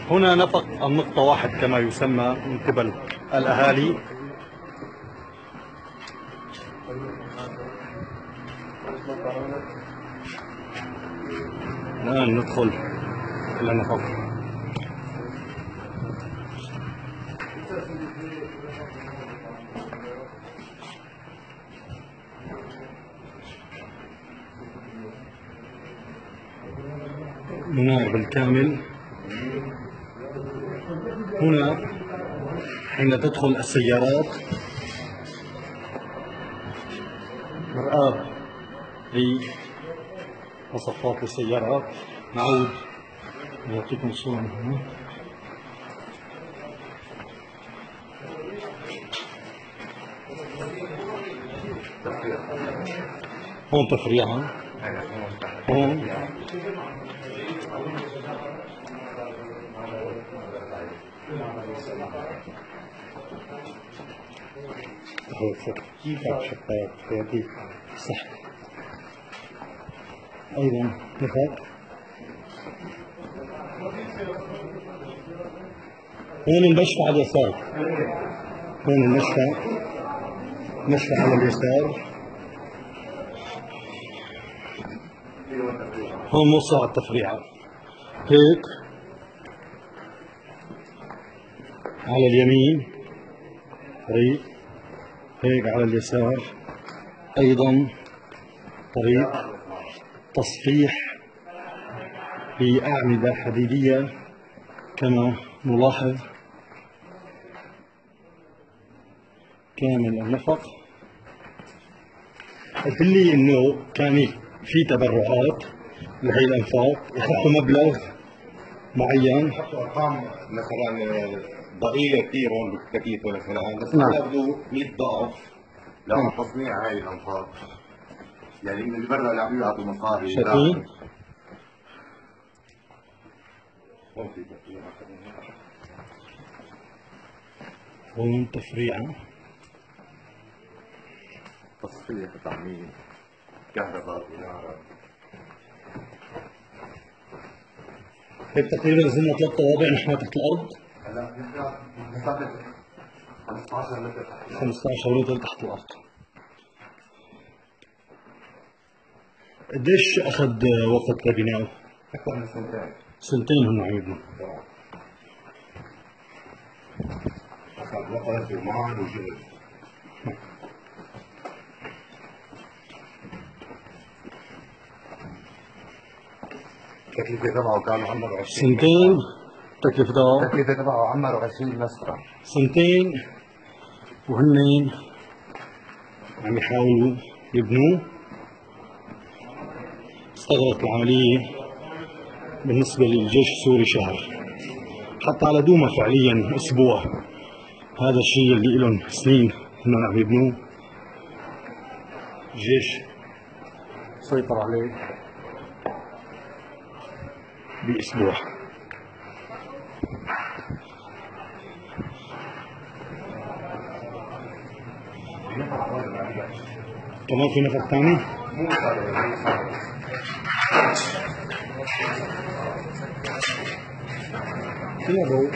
هنا نفق النقطة واحد كما يسمى من قبل الأهالي. الآن ندخل إلى النفق. منار بالكامل. هنا حين تدخل السيارات مرآة لمصفات السيارات. نعود نعطيكم صورة من هنا. هون تفريعة، هون كيف شفاف هيك صح. أيضا نفق. هون المشفى على اليسار، هون المشفى على اليسار. هون موسع التفريعة هيك على اليمين طريق، هيك على اليسار أيضا طريق تصفيح بأعمدة حديدية كما نلاحظ. كامل النفق. قلت لي إنه كان في تبرعات لهي الأنفاق، يحطوا مبلغ معين، يحطوا أرقام مثلا ضئيلة كثير هون بالتكييف مثلا، بس بده 100 ضعف لتصنيع هاي الأنفاق. يعني من اللي برا اللي عم يعطوا مصاري. شايفين؟ هون تفريعة، تصفيح، تعميم، كهرباء، إنارة. هيك تقريبا زلنا 3 طوابع نحن تحت الأرض. هلا مسافة 15 متر تحت الأرض. 15 متر تحت الأرض. قديش أخذ وقت لبنائه؟ أكثر من سنتين. سنتين هم عم يبنوا. أخذ وقت ومال وجهد. التكلفة تبعه كان عمره 20 سنتين. التكلفة تبعه عمره 20 مسرح. سنتين وهن عم يحاولوا يبنوه. استغرقت العملية بالنسبة للجيش السوري شهر، حتى على دوما فعليا أسبوع. هذا الشيء اللي لهم سنين هن عم يبنوه، الجيش سيطر عليه بأسبوع. كمان في نفق ثاني. فيها ضوء.